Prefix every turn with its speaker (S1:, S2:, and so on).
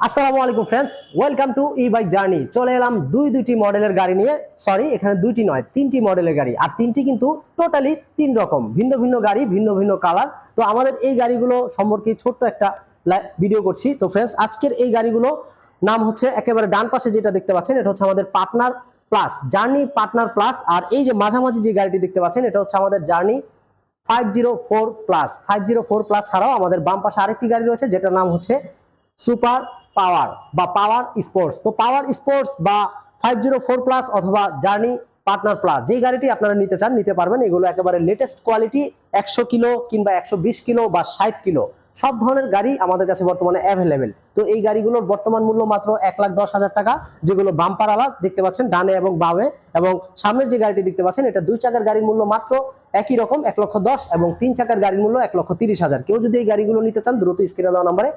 S1: আসসালামু আলাইকুম friends, welcome to E bike journey. চলে এলাম দুইটি মডেলের গাড়ি নিয়ে। সরি, এখানে দুইটি নয়, তিনটি মডেলের গাড়ি, আর তিনটি কিন্তু টোটালি তিন রকম ভিন্ন ভিন্ন গাড়ি, ভিন্ন ভিন্ন কালার। তো আমাদের এই গাড়িগুলো সম্পর্কে ছোট্ট একটা ভিডিও করছি। তো ফ্রেন্ডস, আজকের এই গাড়িগুলো নাম হচ্ছে, একেবারে ডান পাশে যেটা দেখতে পাচ্ছেন এটা হচ্ছে আমাদের partner plus, journey partner plus. আর এই যে মাঝামাঝি যে গাড়িটি দেখতে পাচ্ছেন এটা হচ্ছে আমাদের জার্নি 504 প্লাস। 504 প্লাস ছাড়াও আমাদের বাম পাশে আরেকটি গাড়ি রয়েছে যেটার নাম হচ্ছে সুপার পাওয়ার বা পাওয়ার স্পোর্টস। তো পাওয়ার স্পোর্টস বা 504 প্লাস অথবা জার্নি পার্টনার প্লাস, যে গাড়িটি আপনারা নিতে চান নিতে পারবেন। এগুলো একেবারে লেটেস্ট কোয়ালিটি, 100 কিলো কিংবা 120 কিলো বা 60 কিলো সব ধরনের গাড়ি আমাদের কাছে বর্তমানে অ্যাভেলেবেল। তো এই গাড়িগুলোর বর্তমান মূল্য মাত্র 1,10,000 টাকা, যেগুলো বাম্পার আলা দেখতে পাচ্ছেন ডানে এবং বামে। এবং সামনের যে গাড়িটি দেখতে পাচ্ছেন এটা 2 চাকার গাড়ির মূল্য মাত্র একই রকম 1,10,000, এবং 3 চাকার গাড়ির মূল্য 1,30,000। কেউ যদি এই গাড়িগুলো নিতে চান দ্রুত স্ক্রিনে দেওয়া নম্বরে